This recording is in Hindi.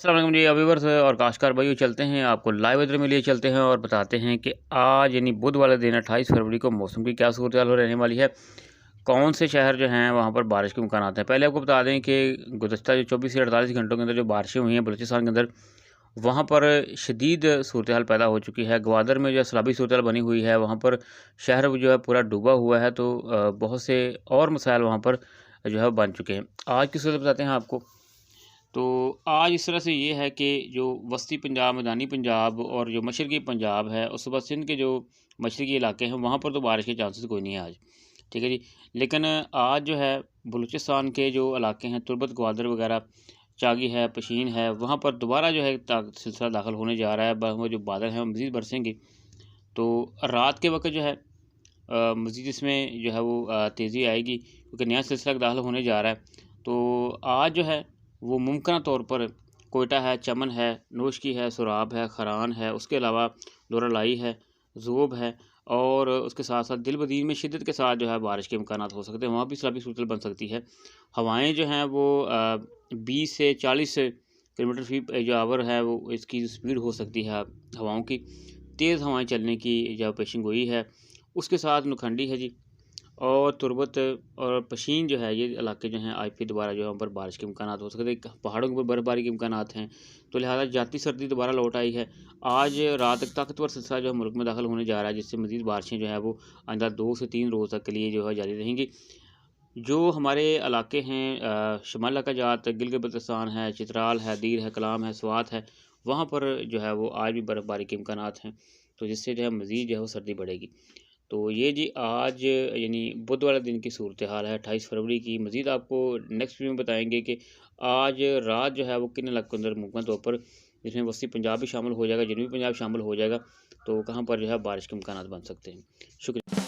अस्सलाम वालेकुम जी व्यूअर्स और काश्तकार भाइयों, चलते हैं आपको लाइव वेदर में लिए चलते हैं और बताते हैं कि आज यानी बुध वाले दिन 28 फरवरी को मौसम की क्या सूरत हाल रहने वाली है। कौन से शहर जो हैं वहाँ पर बारिश के इम्कान हैं। पहले आपको बता दें कि गुज़श्ता जो 24 से 48 घंटों के अंदर जो बारिशें हुई हैं बलूचिस्तान के अंदर, वहाँ पर शदीद सूरत हाल पैदा हो चुकी है। ग्वादर में जो है सैलाबी सूरत हाल बनी हुई है, वहाँ पर शहर जो है पूरा डूबा हुआ है। तो बहुत से और मसाइल वहाँ पर जो है बन चुके हैं। आज की सूरत बताते हैं आपको। तो आज इस तरह से ये है कि जो वस्ती पंजाब, मैदानी पंजाब और जो मशरक़ी पंजाब है, उसके बाद सिंध के जो मशरक़ी इलाके हैं, वहाँ पर तो बारिश के चांसेस कोई नहीं है आज, ठीक है जी। लेकिन आज जो है बलूचिस्तान के जो इलाके हैं, तुर्बत, ग्वादर वगैरह, चागी है, पशीन है, वहाँ पर दोबारा जो है सिलसिला दाखिल होने जा रहा है। वो जो बादल हैं वो मज़ीद बरसेंगे। तो रात के वक्त जो है मज़ीद इसमें जो है वो तेज़ी आएगी, क्योंकि नया सिलसिला दाखिल होने जा रहा है। तो आज जो है वो मुमकिन तौर पर कोयटा है, चमन है, नोशकी है, सुराब है, खरान है, उसके अलावा लोरालाई है, ज़ोब है, और उसके साथ साथ दिलबदीन में शिद्दत के साथ जो है बारिश के इम्कानात हो सकते हैं। वहाँ भी सैलाबी सूरत बन सकती है। हवाएं जो हैं वो 20 से 40 किलोमीटर फी जो आवर है वो इसकी स्पीड हो सकती है हवाओं की। तेज़ हवाएं चलने की जो पेशन गोई है। उसके साथ नखंडी है जी, और तुर्बत और पशीन जो है, ये इलाके जो हैं आज फिर दोबारा जो है वहाँ पर बारिश के इम्कानात हो सकते हैं। पहाड़ों के ऊपर बर्फ़बारी के इम्कानात हैं, तो लिहाजा जाती सर्दी दोबारा लौट आई है। आज रात तक ताकतवर सिलसिला जो है मुल्क में दाखिल होने जा रहा है, जिससे मज़ीद बारिशें जो है वो आइंदा 2 से 3 रोज़ तक के लिए जो है जारी रहेंगी। जो हमारे इलाके हैं शुमाल इलाका जात, गिलगित-बल्तिस्तान है, चित्राल है, दीर है, कलाम है, स्वात है, वहाँ पर जो है वो आज भी बर्फ़बारी के इम्कानात हैं, तो जिससे जो है मज़ीद जो है वो सर्दी बढ़ेगी। तो ये जी आज यानी बुध वाले दिन की सूरत हाल है 28 फरवरी की। मज़ीद आपको नेक्स्ट वीडियो में बताएंगे कि आज रात जो है वो किन इलाकों के अंदर मुकम्मल तौर पर, जिसमें वस्ती पंजाब भी शामिल हो जाएगा, जनूबी पंजाब शामिल हो जाएगा, तो कहाँ पर जो है बारिश के इम्कानात बन सकते हैं। शुक्रिया।